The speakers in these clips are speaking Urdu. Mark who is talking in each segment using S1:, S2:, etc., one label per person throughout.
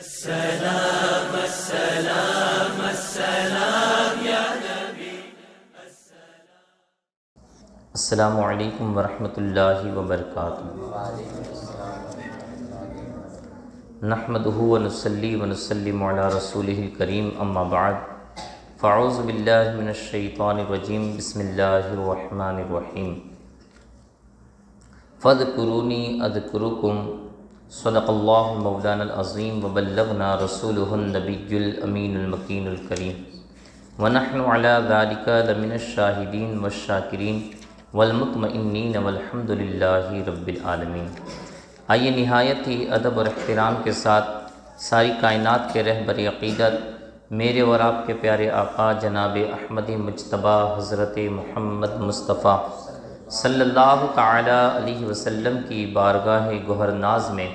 S1: السلام السلام السلام یا نبی۔
S2: السلام علیکم ورحمۃ اللہ وبرکاتہ۔ نحمدہ ونصلی ونسلم علی رسولہ الکریم، اما بعد فاعوذ باللہ من الشیطان الرجیم، بسم اللہ الرحمن الرحیم۔ فاذکرونی اذکرکم، صدق اللہ مولانا العظیم وبلغنا رسولہ النبی الامین المکین الکریم، ونحن علی ذلک لمن الشاہدین والشاکرین والمطمئنین والحمد للہ رب العالمین۔ آئیے نہایت ہی ادب اور احترام کے ساتھ ساری کائنات کے رہبر عقیدت میرے اور آپ کے پیارے آقا جناب احمد مجتبیٰ حضرت محمد مصطفیٰ صلی اللہ تعالی علیہ وسلم کی بارگاہ گوہر ناز میں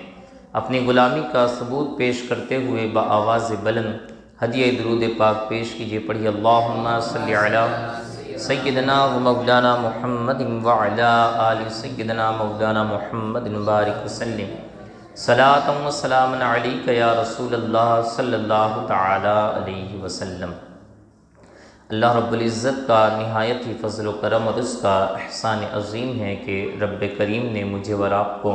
S2: اپنی غلامی کا ثبوت پیش کرتے ہوئے بآواز بلند ہدیہ درود پاک پیش کیجیے۔ پڑھیے اللہم صلی علی سیدنا و مولانا محمد وعلی آل سیدنا مولانا محمد بارک وسلم، صلاۃ و سلام علیک یا رسول اللہ صلی اللہ تعالی علیہ وسلم۔ اللہ رب العزت کا نہایت ہی فضل و کرم اور اس کا احسان عظیم ہے کہ رب کریم نے مجھے اور آپ کو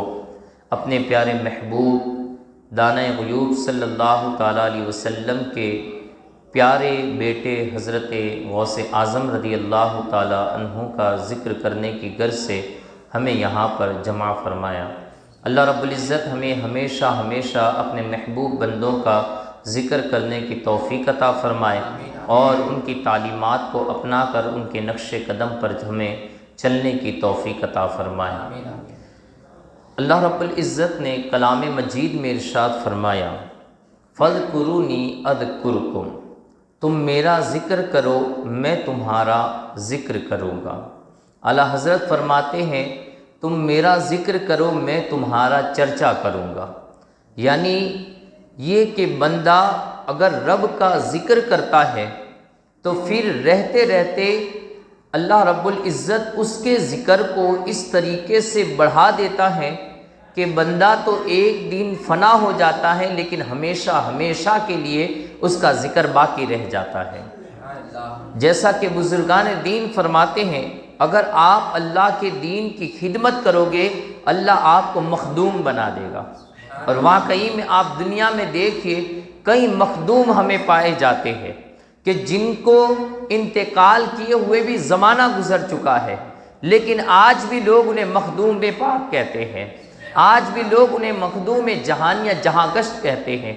S2: اپنے پیارے محبوب دانہ غیوب صلی اللہ تعالیٰ علیہ وسلم کے پیارے بیٹے حضرت غوث اعظم رضی اللہ تعالیٰ عنہ کا ذکر کرنے کی غرض سے ہمیں یہاں پر جمع فرمایا۔ اللہ رب العزت ہمیں ہمیشہ ہمیشہ اپنے محبوب بندوں کا ذکر کرنے کی توفیق عطا فرمائے اور ان کی تعلیمات کو اپنا کر ان کے نقش قدم پر ہمیں چلنے کی توفیق عطا فرمائے۔ اللہ رب العزت نے کلام مجید میں ارشاد فرمایا، فاذکرونی اذکرکم، تم میرا ذکر کرو میں تمہارا ذکر کروں گا۔ اعلیٰ حضرت فرماتے ہیں تم میرا ذکر کرو میں تمہارا چرچا کروں گا، یعنی یہ کہ بندہ اگر رب کا ذکر کرتا ہے تو پھر رہتے رہتے اللہ رب العزت اس کے ذکر کو اس طریقے سے بڑھا دیتا ہے کہ بندہ تو ایک دن فنا ہو جاتا ہے لیکن ہمیشہ ہمیشہ کے لیے اس کا ذکر باقی رہ جاتا ہے۔ جیسا کہ بزرگان دین فرماتے ہیں اگر آپ اللہ کے دین کی خدمت کرو گے اللہ آپ کو مخدوم بنا دے گا، اور واقعی میں آپ دنیا میں دیکھیے کئی مخدوم ہمیں پائے جاتے ہیں کہ جن کو انتقال کیے ہوئے بھی زمانہ گزر چکا ہے لیکن آج بھی لوگ انہیں مخدوم پاک کہتے ہیں، آج بھی لوگ انہیں مخدوم جہان یا جہاں گشت کہتے ہیں۔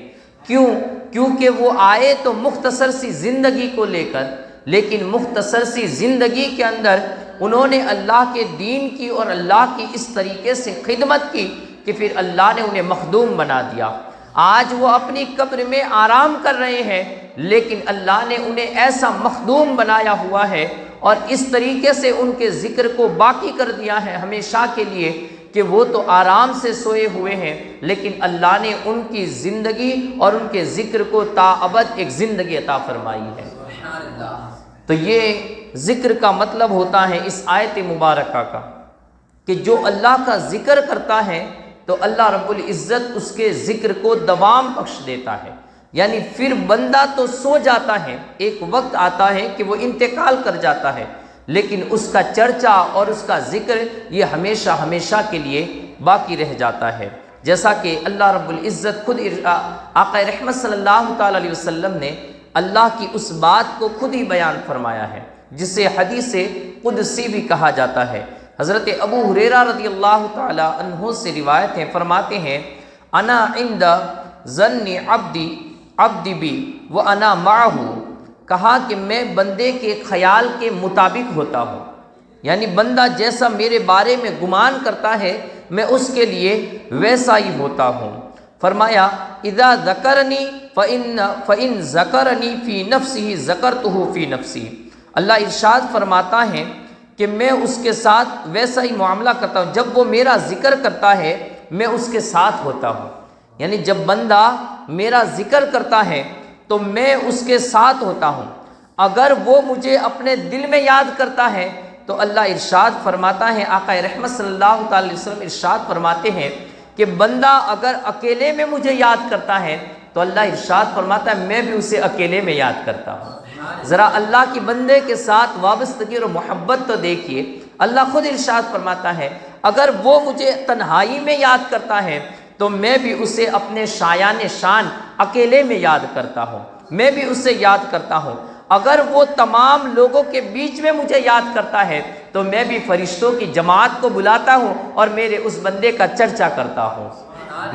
S2: کیوں؟ کیونکہ وہ آئے تو مختصر سی زندگی کو لے کر، لیکن مختصر سی زندگی کے اندر انہوں نے اللہ کے دین کی اور اللہ کی اس طریقے سے خدمت کی کہ پھر اللہ نے انہیں مخدوم بنا دیا۔ آج وہ اپنی قبر میں آرام کر رہے ہیں لیکن اللہ نے انہیں ایسا مخدوم بنایا ہوا ہے اور اس طریقے سے ان کے ذکر کو باقی کر دیا ہے ہمیشہ کے لیے کہ وہ تو آرام سے سوئے ہوئے ہیں لیکن اللہ نے ان کی زندگی اور ان کے ذکر کو تا ابد ایک زندگی عطا فرمائی ہے۔ تو یہ ذکر کا مطلب ہوتا ہے اس آیت مبارکہ کا کہ جو اللہ کا ذکر کرتا ہے تو اللہ رب العزت اس کے ذکر کو دوام بخش دیتا ہے، یعنی پھر بندہ تو سو جاتا ہے، ایک وقت آتا ہے کہ وہ انتقال کر جاتا ہے لیکن اس کا چرچا اور اس کا ذکر یہ ہمیشہ ہمیشہ کے لیے باقی رہ جاتا ہے۔ جیسا کہ اللہ رب العزت خود آقا رحمت صلی اللہ تعالیٰ علیہ وسلم نے اللہ کی اس بات کو خود ہی بیان فرمایا ہے جسے حدیث قدسی بھی کہا جاتا ہے۔ حضرت ابو ہریرہ رضی اللہ تعالی عنہ سے روایت ہے، فرماتے ہیں انا عند ظن عبدی بی وانا معہ، کہا کہ میں بندے کے خیال کے مطابق ہوتا ہوں، یعنی بندہ جیسا میرے بارے میں گمان کرتا ہے میں اس کے لیے ویسا ہی ہوتا ہوں۔ فرمایا اذا ذکرنی فإن ذکرنی فی نفسہ ذکرتہ فی نفسی، اللہ ارشاد فرماتا ہے کہ میں اس کے ساتھ ویسا ہی معاملہ کرتا ہوں، جب وہ میرا ذکر کرتا ہے میں اس کے ساتھ ہوتا ہوں، یعنی جب بندہ میرا ذکر کرتا ہے تو میں اس کے ساتھ ہوتا ہوں، اگر وہ مجھے اپنے دل میں یاد کرتا ہے تو اللہ ارشاد فرماتا ہے، آقا رحمت صلی اللہ تعالی وسلم ارشاد فرماتے ہیں کہ بندہ اگر اکیلے میں مجھے یاد کرتا ہے تو اللہ ارشاد فرماتا ہے میں بھی اسے اکیلے میں یاد کرتا ہوں۔ ذرا اللہ کی بندے کے ساتھ وابستگی اور محبت تو دیکھیے، اللہ خود ارشاد فرماتا ہے اگر وہ مجھے تنہائی میں یاد کرتا ہے تو میں بھی اسے اپنے شایان شان اکیلے میں یاد کرتا ہوں، میں بھی اسے یاد کرتا ہوں۔ اگر وہ تمام لوگوں کے بیچ میں مجھے یاد کرتا ہے تو میں بھی فرشتوں کی جماعت کو بلاتا ہوں اور میرے اس بندے کا چرچا کرتا ہوں،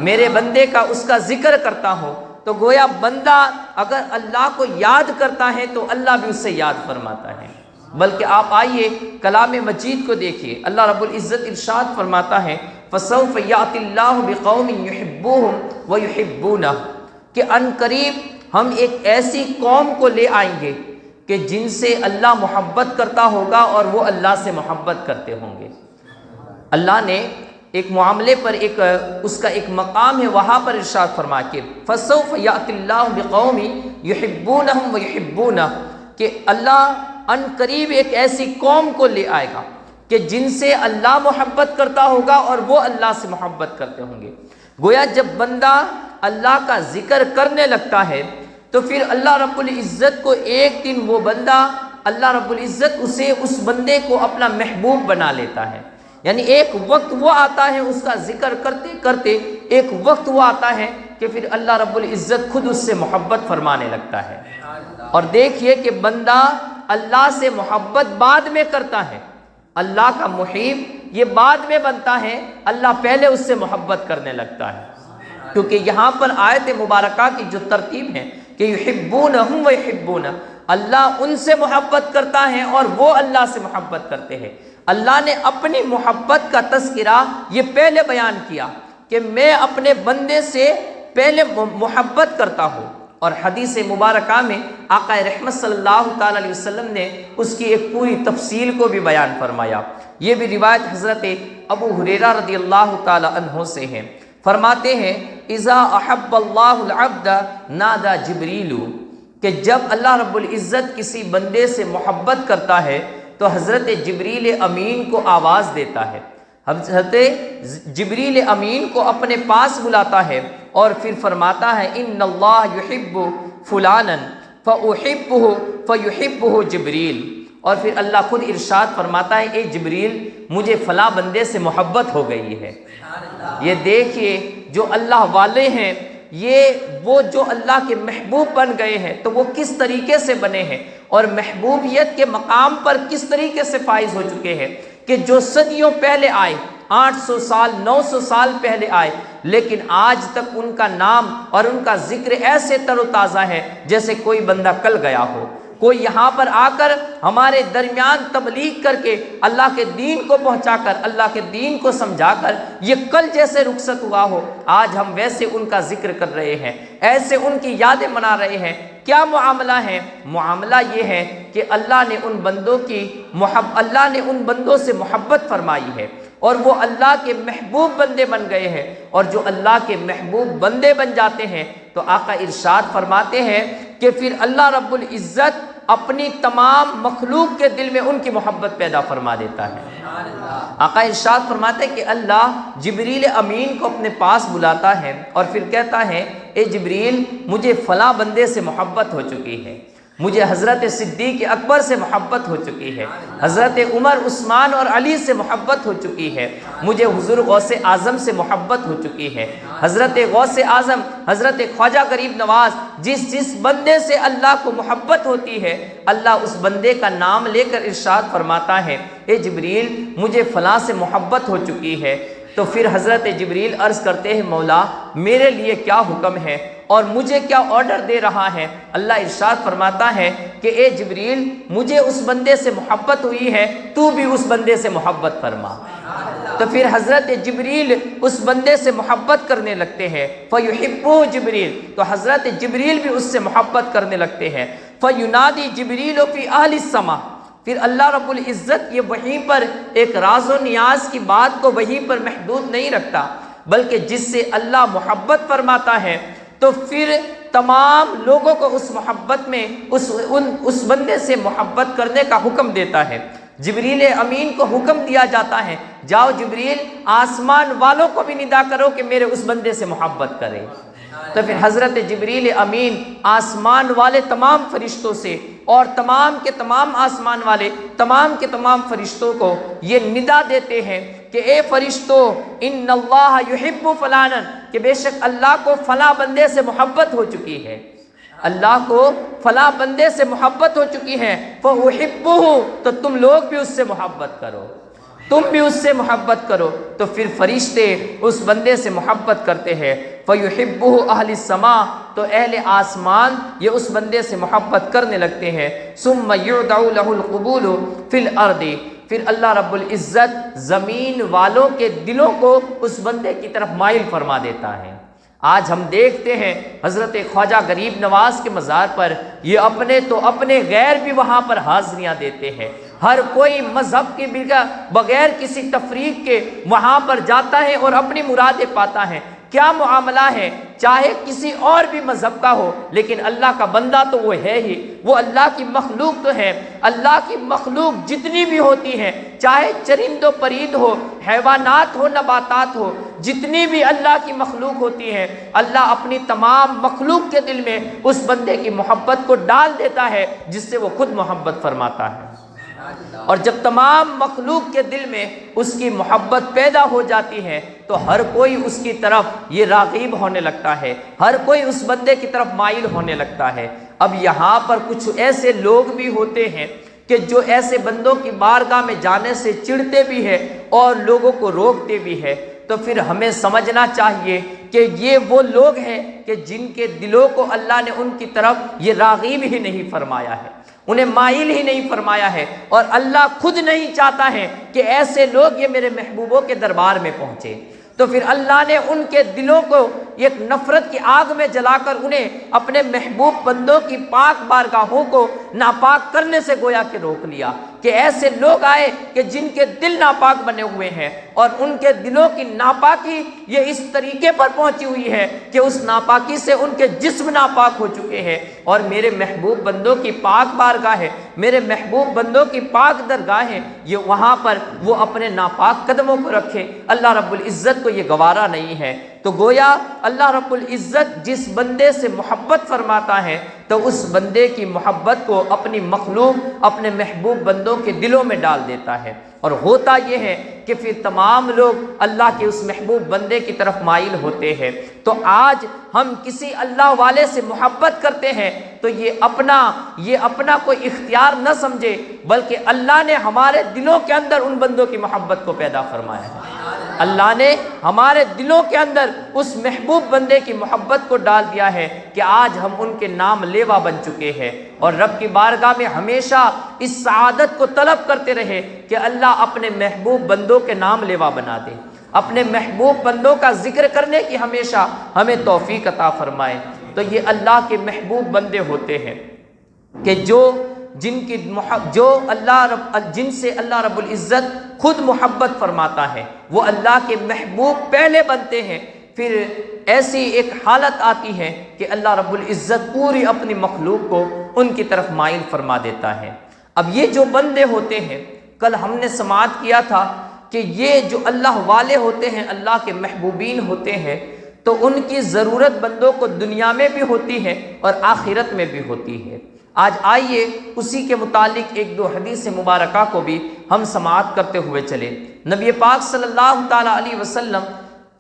S2: میرے بندے کا اس کا ذکر کرتا ہوں۔ تو گویا بندہ اگر اللہ کو یاد کرتا ہے تو اللہ بھی اسے یاد فرماتا ہے۔ بلکہ آپ آئیے کلام مجید کو دیکھیے، اللہ رب العزت ارشاد فرماتا ہے فَسَوْفَ يَأْتِ اللَّهُ بِقَوْمٍ يُحِبُّهُمْ وَيُحِبُّونَهُ کہ ان قریب ہم ایک ایسی قوم کو لے آئیں گے کہ جن سے اللہ محبت کرتا ہوگا اور وہ اللہ سے محبت کرتے ہوں گے۔ اللہ نے ایک معاملے پر اس کا ایک مقام ہے، وہاں پر ارشاد فرما کے فَسَوْفَ يَأْتِ اللَّهُ بِقَوْمٍ يُحِبُّونَهُمْ وَيُحِبُّونَهُ کہ اللہ ان قریب ایک ایسی قوم کو لے آئے گا کہ جن سے اللہ محبت کرتا ہوگا اور وہ اللہ سے محبت کرتے ہوں گے۔ گویا جب بندہ اللہ کا ذکر کرنے لگتا ہے تو پھر اللہ رب العزت کو ایک دن وہ بندہ، اللہ رب العزت اسے اس بندے کو اپنا محبوب بنا لیتا ہے۔ یعنی ایک وقت وہ آتا ہے اس کا ذکر کرتے کرتے، ایک وقت وہ آتا ہے کہ پھر اللہ رب العزت خود اس سے محبت فرمانے لگتا ہے۔ اور دیکھیے کہ بندہ اللہ سے محبت بعد میں کرتا ہے، اللہ کا محب یہ بعد میں بنتا ہے، اللہ پہلے اس سے محبت کرنے لگتا ہے۔ کیونکہ یہاں پر آیت مبارکہ کی جو ترتیب ہے کہ یحبونہم ویحبونہ، اللہ ان سے محبت کرتا ہے اور وہ اللہ سے محبت کرتے ہیں۔ اللہ نے اپنی محبت کا تذکرہ یہ پہلے بیان کیا کہ میں اپنے بندے سے پہلے محبت کرتا ہوں، اور حدیث مبارکہ میں آقا رحمت صلی اللہ تعالی علیہ وسلم نے اس کی ایک پوری تفصیل کو بھی بیان فرمایا۔ یہ بھی روایت حضرت ابو ہریرہ رضی اللہ تعالی عنہ سے ہے، فرماتے ہیں اذا احب اللہ العبد نادى جبریل کہ جب اللہ رب العزت کسی بندے سے محبت کرتا ہے تو حضرت جبریل امین کو آواز دیتا ہے، حضرت جبریل امین کو اپنے پاس بلاتا ہے اور پھر فرماتا ہے ان اللہ یحب فلانا فاحبہ فیحبہ جبریل، اور پھر اللہ خود ارشاد فرماتا ہے اے جبریل مجھے فلاں بندے سے محبت ہو گئی ہے۔ یہ دیکھیے جو اللہ والے ہیں، یہ وہ جو اللہ کے محبوب بن گئے ہیں تو وہ کس طریقے سے بنے ہیں اور محبوبیت کے مقام پر کس طریقے سے فائز ہو چکے ہیں کہ جو صدیوں پہلے آئے، 800 سال 900 سال پہلے آئے، لیکن آج تک ان کا نام اور ان کا ذکر ایسے تر و تازہ ہے جیسے کوئی بندہ کل گیا ہو، کوئی یہاں پر آ کر ہمارے درمیان تبلیغ کر کے اللہ کے دین کو پہنچا کر، اللہ کے دین کو سمجھا کر یہ کل جیسے رخصت ہوا ہو، آج ہم ویسے ان کا ذکر کر رہے ہیں، ایسے ان کی یادیں منا رہے ہیں۔ کیا معاملہ ہے؟ معاملہ یہ ہے کہ اللہ نے ان بندوں سے محبت فرمائی ہے اور وہ اللہ کے محبوب بندے بن گئے ہیں، اور جو اللہ کے محبوب بندے بن جاتے ہیں تو آقا ارشاد فرماتے ہیں کہ پھر اللہ رب العزت اپنی تمام مخلوق کے دل میں ان کی محبت پیدا فرما دیتا ہے۔ آقا ارشاد فرماتے ہیں کہ اللہ جبریل امین کو اپنے پاس بلاتا ہے اور پھر کہتا ہے اے جبریل مجھے فلاں بندے سے محبت ہو چکی ہے، مجھے حضرت صدیق اکبر سے محبت ہو چکی ہے، حضرت عمر عثمان اور علی سے محبت ہو چکی ہے، مجھے حضور غوث اعظم سے محبت ہو چکی ہے۔ حضرت غوث اعظم حضرت خواجہ غریب نواز جس بندے سے اللہ کو محبت ہوتی ہے، اللہ اس بندے کا نام لے کر ارشاد فرماتا ہے اے جبریل مجھے فلاں سے محبت ہو چکی ہے۔ تو پھر حضرت جبریل عرض کرتے ہیں مولا میرے لیے کیا حکم ہے اور مجھے کیا آرڈر دے رہا ہے؟ اللہ ارشاد فرماتا ہے کہ اے جبریل مجھے اس بندے سے محبت ہوئی ہے، تو بھی اس بندے سے محبت فرما۔ تو پھر حضرت جبریل اس بندے سے محبت کرنے لگتے ہیں، فَيُحِبُّهُ جبریل، تو حضرت جبریل بھی اس سے محبت کرنے لگتے ہیں۔ فَيُنَادِي جبریل فی اہل السماء، پھر اللہ رب العزت یہ وہیں پر ایک راز و نیاز کی بات کو وہیں پر محدود نہیں رکھتا، بلکہ جس سے اللہ محبت فرماتا ہے تو پھر تمام لوگوں کو اس محبت میں اس بندے سے محبت کرنے کا حکم دیتا ہے۔ جبریل امین کو حکم دیا جاتا ہے جاؤ جبریل آسمان والوں کو بھی ندا کرو کہ میرے اس بندے سے محبت کرے۔
S3: تو پھر حضرت جبریل امین آسمان والے تمام فرشتوں سے اور تمام کے تمام آسمان والے تمام کے تمام فرشتوں کو یہ ندا دیتے ہیں کہ اے فرشتوں، ان اللہ یحب فلانا، کہ بے شک اللہ کو فلاں بندے سے محبت ہو چکی ہے، اللہ کو فلاں بندے سے محبت ہو چکی ہے، فَأُحِبُّهُ، تو تم لوگ بھی اس سے محبت کرو، تم بھی اس سے محبت کرو۔ تو پھر فرشتے اس بندے سے محبت کرتے ہیں، فَيُحِبُّهُ أَهْلِ السَّمَاء، تو اہل آسمان یہ اس بندے سے محبت کرنے لگتے ہیں۔ ثُمَّ يُعْدَعُ لَهُ الْقُبُولُ فِي الْأَرْضِ، پھر اللہ رب العزت زمین والوں کے دلوں کو اس بندے کی طرف مائل فرما دیتا ہے۔ آج ہم دیکھتے ہیں حضرت خواجہ غریب نواز کے مزار پر یہ اپنے تو اپنے غیر بھی وہاں پر حاضریاں دیتے ہیں، ہر کوئی مذہب کے بغیر کسی تفریق کے وہاں پر جاتا ہے اور اپنی مرادیں پاتا ہے۔ کیا معاملہ ہے، چاہے کسی اور بھی مذہب کا ہو لیکن اللہ کا بندہ تو وہ ہے ہی، وہ اللہ کی مخلوق تو ہے۔ اللہ کی مخلوق جتنی بھی ہوتی ہے، چاہے چرند و پرند ہو، حیوانات ہو، نباتات ہو، جتنی بھی اللہ کی مخلوق ہوتی ہے، اللہ اپنی تمام مخلوق کے دل میں اس بندے کی محبت کو ڈال دیتا ہے جس سے وہ خود محبت فرماتا ہے۔ اور جب تمام مخلوق کے دل میں اس کی محبت پیدا ہو جاتی ہے تو ہر کوئی اس کی طرف یہ راغب ہونے لگتا ہے، ہر کوئی اس بندے کی طرف مائل ہونے لگتا ہے۔ اب یہاں پر کچھ ایسے لوگ بھی ہوتے ہیں کہ جو ایسے بندوں کی بارگاہ میں جانے سے چڑھتے بھی ہیں اور لوگوں کو روکتے بھی ہیں، تو پھر ہمیں سمجھنا چاہیے کہ یہ وہ لوگ ہیں کہ جن کے دلوں کو اللہ نے ان کی طرف یہ راغب ہی نہیں فرمایا ہے، انہیں مائل ہی نہیں فرمایا ہے، اور اللہ خود نہیں چاہتا ہے کہ ایسے لوگ یہ میرے محبوبوں کے دربار میں پہنچے۔ تو پھر اللہ نے ان کے دلوں کو ایک نفرت کی آگ میں جلا کر انہیں اپنے محبوب بندوں کی پاک بارگاہوں کو ناپاک کرنے سے گویا کہ روک لیا، کہ ایسے لوگ آئے کہ جن کے دل ناپاک بنے ہوئے ہیں اور ان کے دلوں کی ناپاکی یہ اس طریقے پر پہنچی ہوئی ہے کہ اس ناپاکی سے ان کے جسم ناپاک ہو چکے ہیں، اور میرے محبوب بندوں کی پاک بارگاہ ہے، میرے محبوب بندوں کی پاک درگاہ ہے، یہ وہاں پر وہ اپنے ناپاک قدموں کو رکھے، اللہ رب العزت کو یہ گوارا نہیں ہے۔ تو گویا اللہ رب العزت جس بندے سے محبت فرماتا ہے تو اس بندے کی محبت کو اپنی مخلوق اپنے محبوب بندوں کے دلوں میں ڈال دیتا ہے، اور ہوتا یہ ہے کہ پھر تمام لوگ اللہ کے اس محبوب بندے کی طرف مائل ہوتے ہیں۔ تو آج ہم کسی اللہ والے سے محبت کرتے ہیں تو یہ اپنا کوئی اختیار نہ سمجھے، بلکہ اللہ نے ہمارے دلوں کے اندر ان بندوں کی محبت کو پیدا فرمایا ہے، اللہ نے ہمارے دلوں کے اندر اس محبوب بندے کی محبت کو ڈال دیا ہے کہ آج ہم ان کے نام لیوا بن چکے ہیں، اور رب کی بارگاہ میں ہمیشہ اس سعادت کو طلب کرتے رہے کہ اللہ اپنے محبوب بندوں کے نام لیوا بنا دے، اپنے محبوب بندوں کا ذکر کرنے کی ہمیشہ ہمیں توفیق عطا فرمائے۔ تو یہ اللہ کے محبوب بندے ہوتے ہیں کہ جن سے اللہ رب العزت خود محبت فرماتا ہے، وہ اللہ کے محبوب پہلے بنتے ہیں، پھر ایسی ایک حالت آتی ہے کہ اللہ رب العزت پوری اپنی مخلوق کو ان کی طرف مائل فرما دیتا ہے۔ اب یہ جو بندے ہوتے ہیں، کل ہم نے سماعت کیا تھا کہ یہ جو اللہ والے ہوتے ہیں، اللہ کے محبوبین ہوتے ہیں، تو ان کی ضرورت بندوں کو دنیا میں بھی ہوتی ہے اور آخرت میں بھی ہوتی ہے۔ آج آئیے اسی کے متعلق ایک دو حدیث مبارکہ کو بھی ہم سماعت کرتے ہوئے چلیں۔ نبی پاک صلی اللہ تعالیٰ علیہ وسلم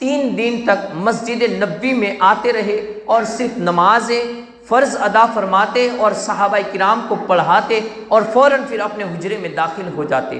S3: 3 دن تک مسجد نبوی میں آتے رہے اور صرف نماز فرض ادا فرماتے اور صحابہ کرام کو پڑھاتے اور فوراً پھر اپنے حجرے میں داخل ہو جاتے۔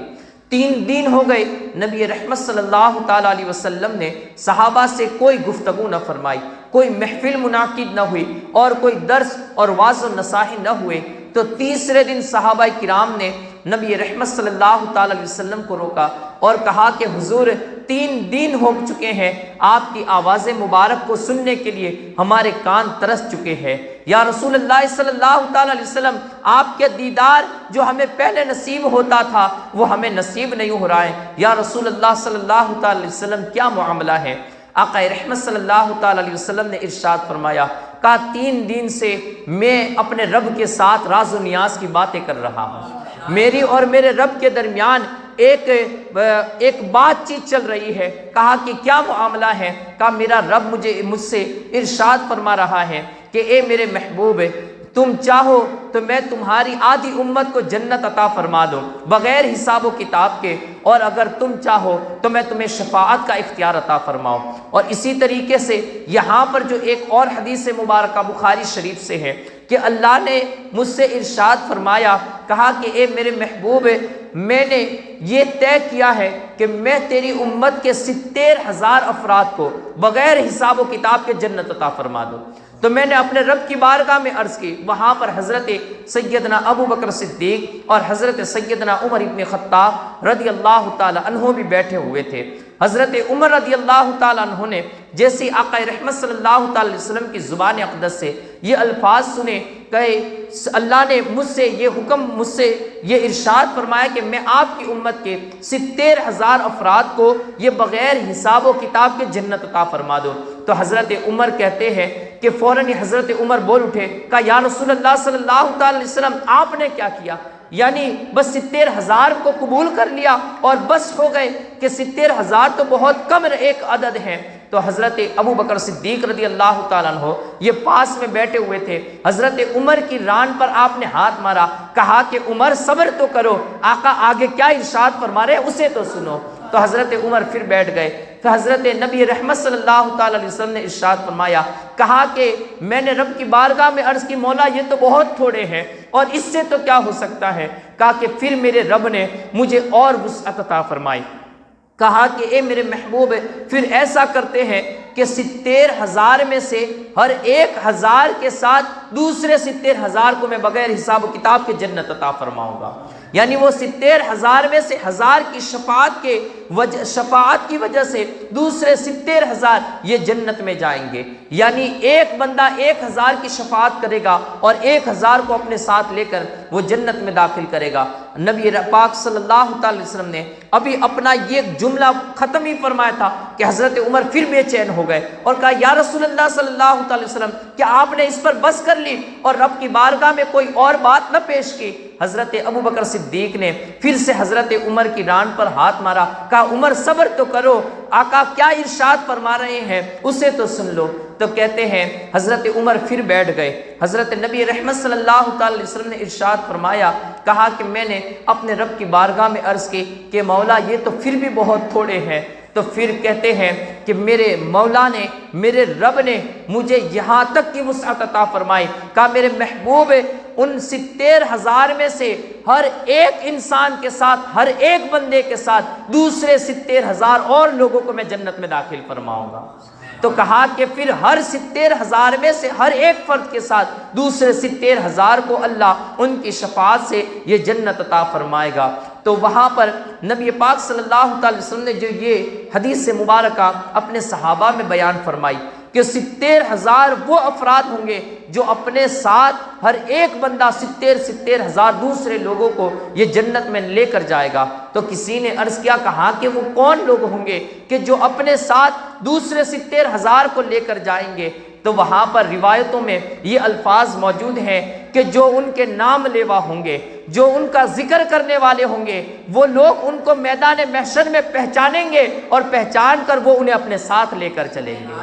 S3: 3 دن ہو گئے، نبی رحمت صلی اللہ تعالیٰ علیہ وسلم نے صحابہ سے کوئی گفتگو نہ فرمائی، کوئی محفل منعقد نہ ہوئی اور کوئی درس اور واعظ و نصاحی نہ ہوئے۔ تو تیسرے دن صحابہ کرام نے نبی رحمت صلی اللہ تعالیٰ علیہ وسلم کو روکا اور کہا کہ حضور 3 دن ہو چکے ہیں، آپ کی آواز مبارک کو سننے کے لیے ہمارے کان ترس چکے ہیں۔ یا رسول اللہ صلی اللہ تعالیٰ علیہ وسلم، آپ کے دیدار جو ہمیں پہلے نصیب ہوتا تھا وہ ہمیں نصیب نہیں ہو رہا ہے۔ یا رسول اللہ صلی اللہ تعالیٰ علیہ وسلم کیا معاملہ ہے؟ آقا رحمت صلی اللہ تعالیٰ علیہ وسلم نے ارشاد فرمایا، کہا 3 دن سے میں اپنے رب کے ساتھ راز و نیاز کی باتیں کر رہا ہوں، میری اور میرے رب کے درمیان ایک بات چیت چل رہی ہے۔ کہا کہ کیا معاملہ ہے؟ کہا میرا رب مجھ سے ارشاد فرما رہا ہے کہ اے میرے محبوب، تم چاہو تو میں تمہاری آدھی امت کو جنت عطا فرما دوں بغیر حساب و کتاب کے، اور اگر تم چاہو تو میں تمہیں شفاعت کا اختیار عطا فرماؤں۔ اور اسی طریقے سے یہاں پر جو ایک اور حدیث مبارکہ بخاری شریف سے ہے کہ اللہ نے مجھ سے ارشاد فرمایا، کہا کہ اے میرے محبوب، میں نے یہ طے کیا ہے کہ میں تیری امت کے 70,000 افراد کو بغیر حساب و کتاب کے جنت عطا فرما دوں۔ تو میں نے اپنے رب کی بارگاہ میں عرض کی، وہاں پر حضرت سیدنا ابو بکر صدیق اور حضرت سیدنا عمر ابن خطاب رضی اللہ تعالی عنہ بھی بیٹھے ہوئے تھے۔ حضرت عمر رضی اللہ تعالی عنہ نے جیسی آقا رحمت صلی اللہ تعالی وسلم کی زبان اقدس سے یہ الفاظ سنے کہ اللہ نے مجھ سے یہ ارشاد فرمایا کہ میں آپ کی امت کے 70,000 افراد کو یہ بغیر حساب و کتاب کے جنت عطا فرما دو، تو حضرت عمر کہتے ہیں کہ فوراً حضرت عمر بول اٹھے، کہا یا رسول اللہ صلی اللہ تعالی علیہ وسلم آپ نے کیا کیا؟ یعنی بس 70,000 کو قبول کر لیا اور بس ہو گئے کہ 70,000 تو بہت کم ایک عدد ہے۔ تو حضرت ابو بکر صدیق رضی اللہ تعالیٰ عنہ یہ پاس میں بیٹھے ہوئے تھے، حضرت عمر کی ران پر آپ نے ہاتھ مارا، کہا کہ عمر صبر تو کرو، آقا آگے کیا ارشاد فرما رہے ہیں اسے تو سنو۔ تو حضرت عمر پھر بیٹھ گئے، تو حضرت نبی رحمت صلی اللہ تعالی علیہ وسلم نے ارشاد فرمایا، کہا کہ میں نے رب کی بارگاہ میں عرض کی مولا یہ تو بہت تھوڑے ہیں اور اس سے تو کیا ہو سکتا ہے؟ کہا کہ پھر میرے رب نے مجھے اور وسعت عطا فرمائی، کہا کہ اے میرے محبوب پھر ایسا کرتے ہیں کہ 70,000 میں سے ہر 1,000 کے ساتھ دوسرے 70,000 کو میں بغیر حساب و کتاب کے جنت عطا فرماؤں گا۔ یعنی وہ 70,000 میں سے 1,000 کی شفاعت کی وجہ سے دوسرے 70,000 یہ جنت میں جائیں گے۔ یعنی ایک بندہ 1,000 کی شفاعت کرے گا اور 1,000 کو اپنے ساتھ لے کر وہ جنت میں داخل کرے گا۔ نبی پاک صلی اللہ تعالی وسلم نے ابھی اپنا یہ جملہ ختم ہی فرمایا تھا کہ حضرت عمر پھر بے چین ہو گئے اور کہا یا رسول اللہ صلی اللہ تعالی وسلم کیا آپ نے اس پر بس کر لی اور رب کی بارگاہ میں کوئی اور بات نہ پیش کی؟ حضرت ابو بکر صدیق نے پھر سے حضرت عمر کی ران پر ہاتھ مارا، کہا عمر صبر تو کرو، آقا کیا ارشاد فرما رہے ہیں اسے تو سن لو۔ تو کہتے ہیں حضرت عمر پھر بیٹھ گئے، حضرت نبی رحمت صلی اللہ تعالی علیہ وسلم نے ارشاد فرمایا، کہا کہ میں نے اپنے رب کی بارگاہ میں عرض کی کہ مولا یہ تو پھر بھی بہت تھوڑے ہیں۔ تو پھر کہتے ہیں کہ میرے مولا نے، میرے رب نے مجھے یہاں تک کی وسعت عطا فرمائی، کہا میرے محبوب ان 70,000 میں سے ہر ایک انسان کے ساتھ، ہر ایک بندے کے ساتھ دوسرے 70,000 اور لوگوں کو میں جنت میں داخل فرماؤں گا۔ تو کہا کہ پھر ہر 70,000 میں سے ہر ایک فرد کے ساتھ دوسرے 70,000 کو اللہ ان کی شفاعت سے یہ جنت عطا فرمائے گا۔ تو وہاں پر نبی پاک صلی اللہ تعالی وسلم نے جو یہ حدیث مبارکہ اپنے صحابہ میں بیان فرمائی کہ 70,000 وہ افراد ہوں گے جو اپنے ساتھ ہر ایک بندہ 70,000 دوسرے لوگوں کو یہ جنت میں لے کر جائے گا۔ تو کسی نے عرض کیا، کہا کہ وہ کون لوگ ہوں گے کہ جو اپنے ساتھ دوسرے 70,000 کو لے کر جائیں گے؟ تو وہاں پر روایتوں میں یہ الفاظ موجود ہیں کہ جو ان کے نام لیوا ہوں گے، جو ان کا ذکر کرنے والے ہوں گے، وہ لوگ ان کو میدان محشر میں پہچانیں گے اور پہچان کر وہ انہیں اپنے ساتھ لے کر چلیں گے۔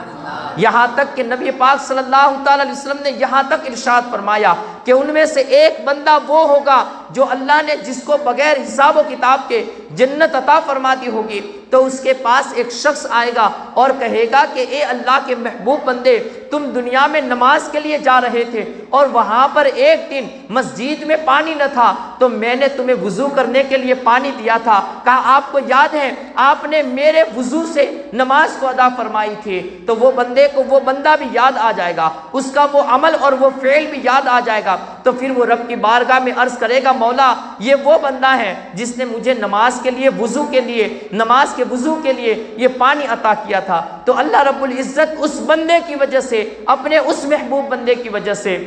S3: یہاں تک کہ نبی پاک صلی اللہ تعالی علیہ وسلم نے یہاں تک ارشاد فرمایا کہ ان میں سے ایک بندہ وہ ہوگا جو اللہ نے جس کو بغیر حساب و کتاب کے جنت عطا فرما دی ہوگی، تو اس کے پاس ایک شخص آئے گا اور کہے گا کہ اے اللہ کے محبوب بندے، تم دنیا میں نماز کے لیے جا رہے تھے اور وہاں پر ایک دن مسجد میں پانی نہ تھا تو میں نے تمہیں وضو کرنے کے لیے پانی دیا تھا، کہا آپ کو یاد ہے آپ نے میرے وضو سے نماز کو ادا فرمائی تھی؟ تو وہ بندے کو وہ بندہ بھی یاد آ جائے گا، اس کا وہ عمل اور وہ فعل بھی یاد آ جائے گا۔ تو پھر وہ رب کی بارگاہ میں عرض کرے گا، مولا یہ وہ بندہ ہے جس نے مجھے نماز کے لیے نماز کے وضو کے لیے یہ پانی عطا کیا تھا۔ تو اللہ رب العزت اس بندے کی وجہ سے، اپنے اس محبوب بندے کی وجہ سے،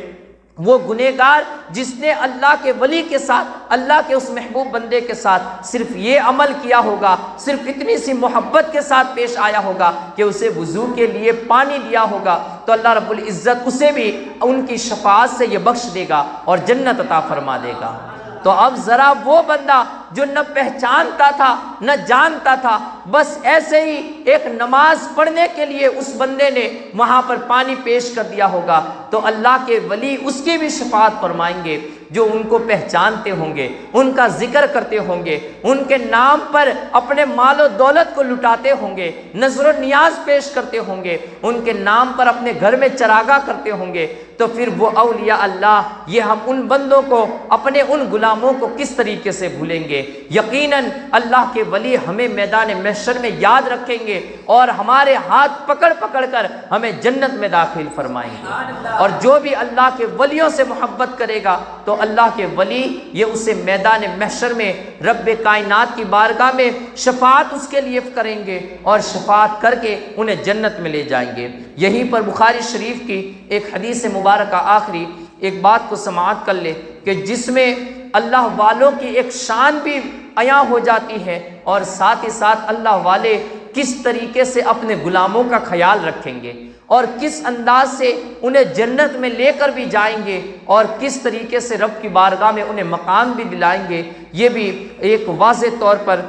S3: وہ گنہگار جس نے اللہ کے ولی کے ساتھ، اللہ کے اس محبوب بندے کے ساتھ صرف یہ عمل کیا ہوگا، صرف اتنی سی محبت کے ساتھ پیش آیا ہوگا کہ اسے وضو کے لیے پانی دیا ہوگا، تو اللہ رب العزت اسے بھی ان کی شفاعت سے یہ بخش دے گا اور جنت عطا فرما دے گا۔ تو اب ذرا وہ بندہ جو نہ پہچانتا تھا نہ جانتا تھا، بس ایسے ہی ایک نماز پڑھنے کے لیے اس بندے نے وہاں پر پانی پیش کر دیا ہوگا، تو اللہ کے ولی اس کی بھی شفاعت فرمائیں گے، جو ان کو پہچانتے ہوں گے، ان کا ذکر کرتے ہوں گے، ان کے نام پر اپنے مال و دولت کو لٹاتے ہوں گے، نذر و نیاز پیش کرتے ہوں گے، ان کے نام پر اپنے گھر میں چراغاں کرتے ہوں گے، تو پھر وہ اولیاء اللہ، یہ ہم ان بندوں کو، اپنے ان غلاموں کو کس طریقے سے بھولیں گے؟ یقیناً اللہ کے ولی ہمیں میدان محشر میں یاد رکھیں گے اور ہمارے ہاتھ پکڑ پکڑ کر ہمیں جنت میں داخل فرمائیں گے۔ اور جو بھی اللہ کے ولیوں سے محبت کرے گا تو اللہ کے ولی یہ اسے میدان محشر میں رب کائنات کی بارگاہ میں شفاعت اس کے لیے کریں گے اور شفاعت کر کے انہیں جنت میں لے جائیں گے۔ یہیں پر بخاری شریف کی ایک حدیث مبارکہ آخری ایک بات کو سماعت کر لے کہ جس میں اللہ والوں کی ایک شان بھی عیاں ہو جاتی ہے اور ساتھ ہی ساتھ اللہ والے کس طریقے سے اپنے غلاموں کا خیال رکھیں گے اور کس انداز سے انہیں جنت میں لے کر بھی جائیں گے اور کس طریقے سے رب کی بارگاہ میں انہیں مقام بھی دلائیں گے، یہ بھی ایک واضح طور پر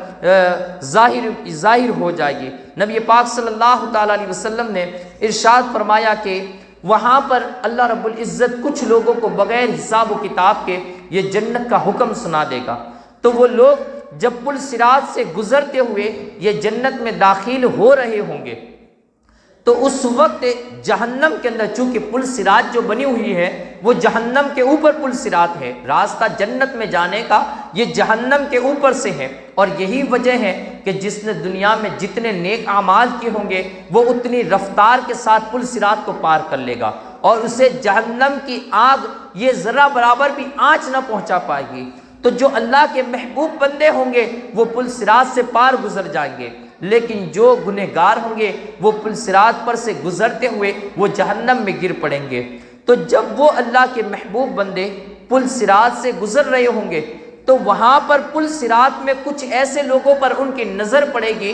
S3: ظاہر ہو جائے گی۔ نبی پاک صلی اللہ تعالیٰ علیہ وسلم نے ارشاد فرمایا کہ وہاں پر اللہ رب العزت کچھ لوگوں کو بغیر حساب و کتاب کے یہ جنت کا حکم سنا دے گا، تو وہ لوگ جب پل صراط سے گزرتے ہوئے یہ جنت میں داخل ہو رہے ہوں گے تو اس وقت جہنم کے اندر، چونکہ پل صراط جو بنی ہوئی ہے وہ جہنم کے اوپر پل صراط ہے، راستہ جنت میں جانے کا یہ جہنم کے اوپر سے ہے، اور یہی وجہ ہے کہ جس نے دنیا میں جتنے نیک اعمال کیے ہوں گے وہ اتنی رفتار کے ساتھ پل صراط کو پار کر لے گا اور اسے جہنم کی آگ یہ ذرہ برابر بھی آنچ نہ پہنچا پائے گی۔ تو جو اللہ کے محبوب بندے ہوں گے وہ پل صراط سے پار گزر جائیں گے، لیکن جو گنہگار ہوں گے وہ پل صراط پر سے گزرتے ہوئے وہ جہنم میں گر پڑیں گے۔ تو جب وہ اللہ کے محبوب بندے پل صراط سے گزر رہے ہوں گے تو وہاں پر پل صراط میں کچھ ایسے لوگوں پر ان کی نظر پڑے گی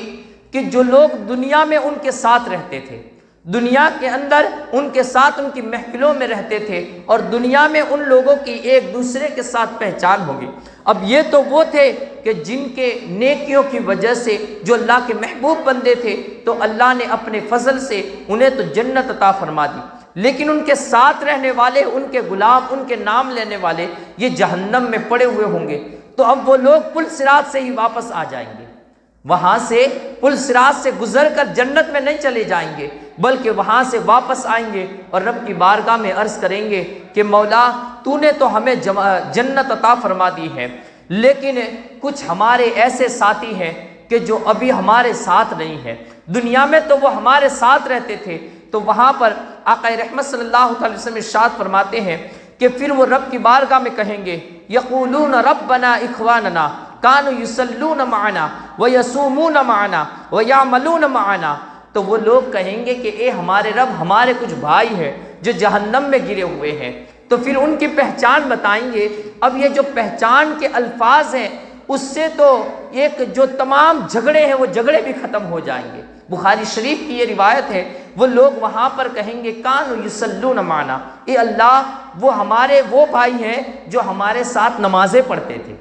S3: کہ جو لوگ دنیا میں ان کے ساتھ رہتے تھے، دنیا کے اندر ان کے ساتھ ان کی محفلوں میں رہتے تھے اور دنیا میں ان لوگوں کی ایک دوسرے کے ساتھ پہچان ہوگی۔ اب یہ تو وہ تھے کہ جن کے نیکیوں کی وجہ سے جو اللہ کے محبوب بندے تھے تو اللہ نے اپنے فضل سے انہیں تو جنت عطا فرما دی، لیکن ان کے ساتھ رہنے والے، ان کے غلام، ان کے نام لینے والے یہ جہنم میں پڑے ہوئے ہوں گے۔ تو اب وہ لوگ پل صراط سے ہی واپس آ جائیں گے، وہاں سے پل صراط سے گزر کر جنت میں نہیں چلے جائیں گے بلکہ وہاں سے واپس آئیں گے اور رب کی بارگاہ میں عرض کریں گے کہ مولا تو نے تو ہمیں جنت عطا فرما دی ہے، لیکن کچھ ہمارے ایسے ساتھی ہیں کہ جو ابھی ہمارے ساتھ نہیں ہیں، دنیا میں تو وہ ہمارے ساتھ رہتے تھے۔ تو وہاں پر آقا رحمت صلی اللہ علیہ وسلم ارشاد فرماتے ہیں کہ پھر وہ رب کی بارگاہ میں کہیں گے یقولون ربنا اخواننا کانوا یصلون معنا ویصومون معنا ویعملون معنا، تو وہ لوگ کہیں گے کہ اے ہمارے رب، ہمارے کچھ بھائی ہیں جو جہنم میں گرے ہوئے ہیں، تو پھر ان کی پہچان بتائیں گے۔ اب یہ جو پہچان کے الفاظ ہیں اس سے تو ایک جو تمام جھگڑے ہیں وہ جھگڑے بھی ختم ہو جائیں گے۔ بخاری شریف کی یہ روایت ہے، وہ لوگ وہاں پر کہیں گے کانوا یصلون معنا، اے اللہ وہ ہمارے وہ بھائی ہیں جو ہمارے ساتھ نمازیں پڑھتے تھے،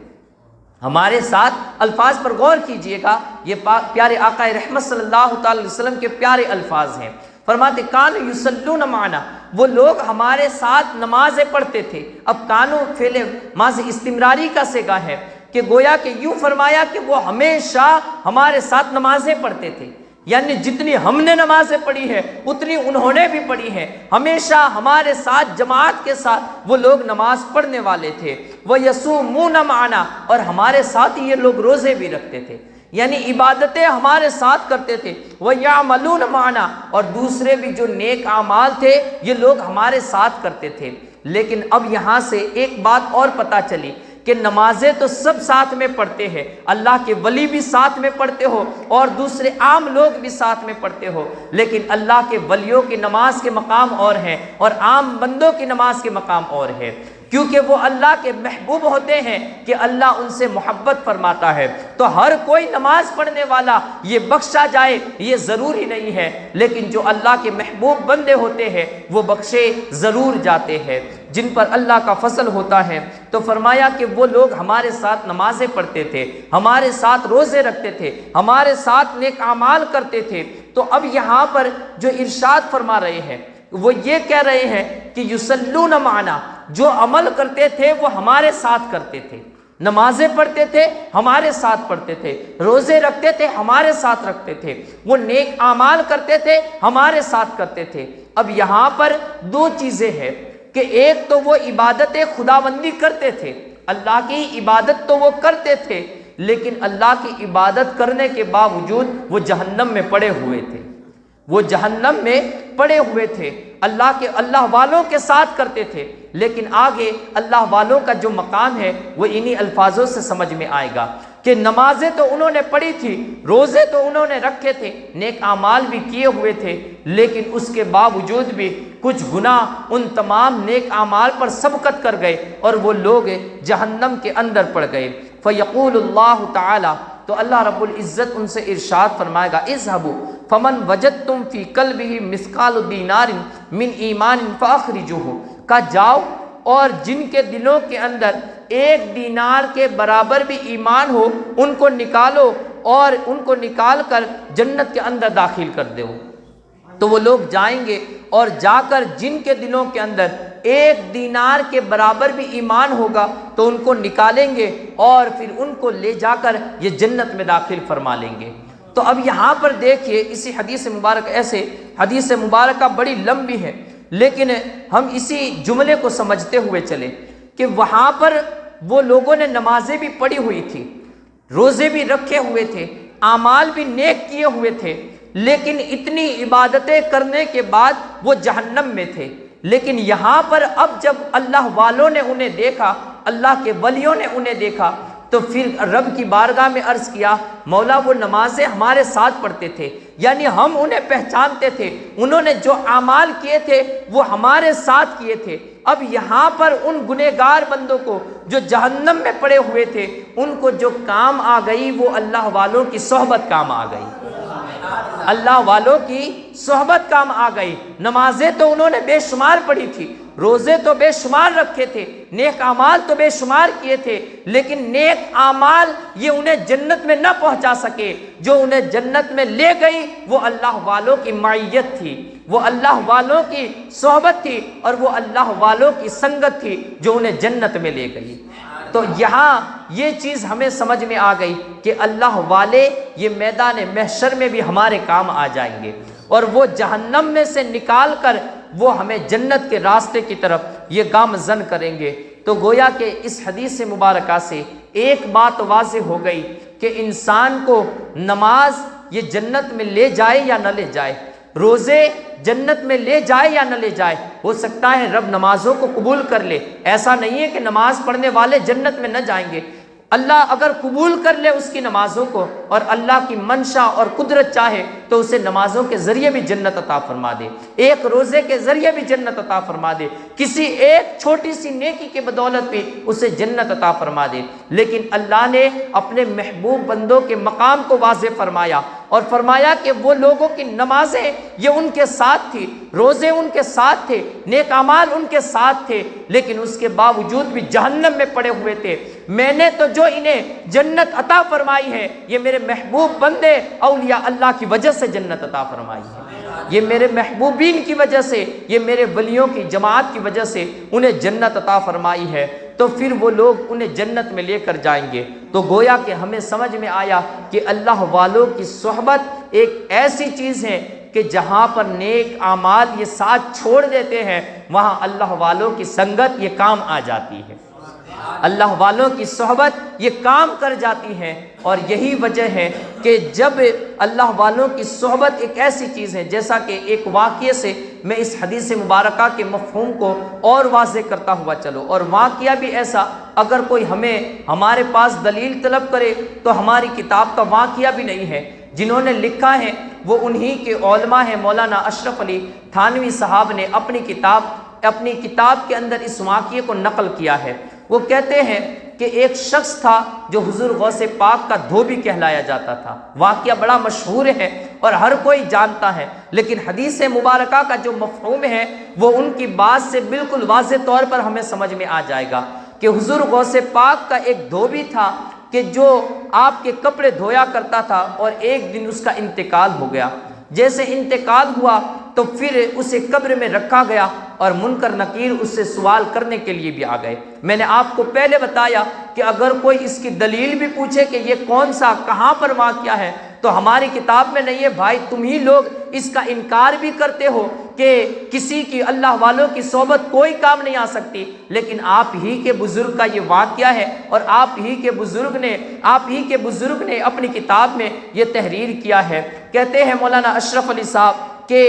S3: ہمارے ساتھ۔ الفاظ پر غور کیجئے گا، یہ پیارے آقا رحمت صلی اللہ تعالی وسلم کے پیارے الفاظ ہیں۔ فرماتے کانوا یصلون معنا، وہ لوگ ہمارے ساتھ نمازیں پڑھتے تھے۔ اب کانوا فعل ماضی استمراری کا صیغہ ہے کہ گویا کہ یوں فرمایا کہ وہ ہمیشہ ہمارے ساتھ نمازیں پڑھتے تھے، یعنی جتنی ہم نے نمازیں پڑھی ہے اتنی انہوں نے بھی پڑھی ہے، ہمیشہ ہمارے ساتھ جماعت کے ساتھ وہ لوگ نماز پڑھنے والے تھے۔ وَيَصُومُونَ مَعَنَا، اور ہمارے ساتھ یہ لوگ روزے بھی رکھتے تھے، یعنی عبادتیں ہمارے ساتھ کرتے تھے۔ وَيَعْمَلُونَ مَعَنَا، اور دوسرے بھی جو نیک اعمال تھے یہ لوگ ہمارے ساتھ کرتے تھے۔ لیکن اب یہاں سے ایک بات اور پتہ چلی کہ نمازیں تو سب ساتھ میں پڑھتے ہیں، اللہ کے ولی بھی ساتھ میں پڑھتے ہو اور دوسرے عام لوگ بھی ساتھ میں پڑھتے ہو، لیکن اللہ کے ولیوں کی نماز کے مقام اور ہیں اور عام بندوں کی نماز کے مقام اور ہے، کیونکہ وہ اللہ کے محبوب ہوتے ہیں کہ اللہ ان سے محبت فرماتا ہے۔ تو ہر کوئی نماز پڑھنے والا یہ بخشا جائے یہ ضروری نہیں ہے، لیکن جو اللہ کے محبوب بندے ہوتے ہیں وہ بخشے ضرور جاتے ہیں۔ جن پر اللہ کا فضل ہوتا ہے، تو فرمایا کہ وہ لوگ ہمارے ساتھ نمازیں پڑھتے تھے، ہمارے ساتھ روزے رکھتے تھے، ہمارے ساتھ نیک اعمال کرتے تھے۔ تو اب یہاں پر جو ارشاد فرما رہے ہیں وہ یہ کہہ رہے ہیں کہ یصلون معنا، جو عمل کرتے تھے وہ ہمارے ساتھ کرتے تھے، نمازیں پڑھتے تھے ہمارے ساتھ پڑھتے تھے، روزے رکھتے تھے ہمارے ساتھ رکھتے تھے، وہ نیک اعمال کرتے تھے ہمارے ساتھ کرتے تھے۔ اب یہاں پر دو چیزیں ہیں کہ ایک تو وہ عبادت خداوندی کرتے تھے، اللہ کی عبادت تو وہ کرتے تھے، لیکن اللہ کی عبادت کرنے کے باوجود وہ جہنم میں پڑے ہوئے تھے، وہ جہنم میں پڑے ہوئے تھے، اللہ والوں کے ساتھ کرتے تھے۔ لیکن آگے اللہ والوں کا جو مقام ہے وہ انہی الفاظوں سے سمجھ میں آئے گا کہ نمازیں تو انہوں نے پڑھی تھی، روزے تو انہوں نے رکھے تھے، نیک اعمال بھی کیے ہوئے تھے، لیکن اس کے باوجود بھی کچھ گناہ ان تمام نیک اعمال پر سبقت کر گئے اور وہ لوگ جہنم کے اندر پڑ گئے۔ فیقول اللہ تعالی، تو اللہ رب العزت ان سے ارشاد فرمائے گا، اذهبوا فمن وجدتم فی قلبہ مثقال دینار من ایمان فاخرجوہ، کہ جاؤ اور جن کے دلوں کے اندر ایک دینار کے برابر بھی ایمان ہو ان کو نکالو اور ان کو نکال کر جنت کے اندر داخل کر دو۔ تو وہ لوگ جائیں گے اور جا کر جن کے دلوں کے اندر ایک دینار کے برابر بھی ایمان ہوگا تو ان کو نکالیں گے اور پھر ان کو لے جا کر یہ جنت میں داخل فرما لیں گے۔ تو اب یہاں پر دیکھیے اسی حدیث مبارک، ایسے حدیث مبارکہ بڑی لمبی ہے لیکن ہم اسی جملے کو سمجھتے ہوئے چلیں کہ وہاں پر وہ لوگوں نے نمازیں بھی پڑھی ہوئی تھی، روزے بھی رکھے ہوئے تھے، اعمال بھی نیک کیے ہوئے تھے، لیکن اتنی عبادتیں کرنے کے بعد وہ جہنم میں تھے۔ لیکن یہاں پر اب جب اللہ والوں نے انہیں دیکھا، اللہ کے ولیوں نے انہیں دیکھا، تو پھر رب کی بارگاہ میں عرض کیا، مولا وہ نمازیں ہمارے ساتھ پڑھتے تھے، یعنی ہم انہیں پہچانتے تھے، انہوں نے جو اعمال کیے تھے وہ ہمارے ساتھ کیے تھے۔ اب یہاں پر ان گنہگار بندوں کو جو جہنم میں پڑے ہوئے تھے ان کو جو کام آ گئی وہ اللہ والوں کی صحبت کام آ گئی، اللہ والوں کی صحبت کام آ گئی۔ نمازیں تو انہوں نے بے شمار پڑھی تھی، روزے تو بے شمار رکھے تھے، نیک اعمال تو بے شمار کیے تھے، لیکن نیک اعمال یہ انہیں جنت میں نہ پہنچا سکے۔ جو انہیں جنت میں لے گئی وہ اللہ والوں کی معیت تھی، وہ اللہ والوں کی صحبت تھی اور وہ اللہ والوں کی سنگت تھی جو انہیں جنت میں لے گئی۔ تو یہاں یہ چیز ہمیں سمجھ میں آ گئی کہ اللہ والے یہ میدان محشر میں بھی ہمارے کام آ جائیں گے اور وہ جہنم میں سے نکال کر وہ ہمیں جنت کے راستے کی طرف یہ گامزن کریں گے۔ تو گویا کہ اس حدیث مبارکہ سے ایک بات واضح ہو گئی کہ انسان کو نماز یہ جنت میں لے جائے یا نہ لے جائے، روزے جنت میں لے جائے یا نہ لے جائے، ہو سکتا ہے رب نمازوں کو قبول کر لے، ایسا نہیں ہے کہ نماز پڑھنے والے جنت میں نہ جائیں گے۔ اللہ اگر قبول کر لے اس کی نمازوں کو اور اللہ کی منشا اور قدرت چاہے تو اسے نمازوں کے ذریعے بھی جنت عطا فرما دے، ایک روزے کے ذریعے بھی جنت عطا فرما دے، کسی ایک چھوٹی سی نیکی کے بدولت بھی اسے جنت عطا فرما دے۔ لیکن اللہ نے اپنے محبوب بندوں کے مقام کو واضح فرمایا اور فرمایا کہ وہ لوگوں کی نمازیں یہ ان کے ساتھ تھی، روزے ان کے ساتھ تھے، نیک اعمال ان کے ساتھ تھے، لیکن اس کے باوجود بھی جہنم میں پڑے ہوئے تھے۔ میں نے تو جو انہیں جنت عطا فرمائی ہے یہ میرے محبوب بندے اولیاء اللہ کی وجہ سے جنت عطا فرمائی ہے، یہ میرے محبوبین کی وجہ سے، یہ میرے ولیوں کی جماعت کی وجہ سے انہیں جنت عطا فرمائی ہے۔ تو پھر وہ لوگ انہیں جنت میں لے کر جائیں گے۔ تو گویا کہ ہمیں سمجھ میں آیا کہ اللہ والوں کی صحبت ایک ایسی چیز ہے کہ جہاں پر نیک اعمال یہ ساتھ چھوڑ دیتے ہیں وہاں اللہ والوں کی سنگت یہ کام آ جاتی ہے، اللہ والوں کی صحبت یہ کام کر جاتی ہے۔ اور یہی وجہ ہے کہ جب اللہ والوں کی صحبت ایک ایسی چیز ہے، جیسا کہ ایک واقعے سے میں اس حدیث مبارکہ کے مفہوم کو اور واضح کرتا ہوا چلو، اور واقعہ بھی ایسا اگر کوئی ہمارے پاس دلیل طلب کرے تو ہماری کتاب کا واقعہ بھی نہیں ہے، جنہوں نے لکھا ہے وہ انہی کے علماء ہیں۔ مولانا اشرف علی تھانوی صاحب نے اپنی کتاب کے اندر اس واقعے کو نقل کیا ہے۔ وہ کہتے ہیں کہ ایک شخص تھا جو حضور غوث پاک کا دھوبی کہلایا جاتا تھا۔ واقعہ بڑا مشہور ہے اور ہر کوئی جانتا ہے، لیکن حدیث مبارکہ کا جو مفہوم ہے وہ ان کی بات سے بالکل واضح طور پر ہمیں سمجھ میں آ جائے گا کہ حضور غوث پاک کا ایک دھوبی تھا کہ جو آپ کے کپڑے دھویا کرتا تھا، اور ایک دن اس کا انتقال ہو گیا۔ جیسے انتقال ہوا تو پھر اسے قبر میں رکھا گیا، اور منکر نکیر اس سے سوال کرنے کے لیے بھی آ گئے۔ میں نے آپ کو پہلے بتایا کہ اگر کوئی اس کی دلیل بھی پوچھے کہ یہ کون سا کہاں پر واقعہ ہے تو ہماری کتاب میں نہیں ہے۔ بھائی تم ہی لوگ اس کا انکار بھی کرتے ہو کہ کسی کی اللہ والوں کی صحبت کوئی کام نہیں آ سکتی، لیکن آپ ہی کے بزرگ کا یہ واقعہ ہے، اور آپ ہی کے بزرگ نے اپنی کتاب میں یہ تحریر کیا ہے۔ کہتے ہیں مولانا اشرف علی صاحب کہ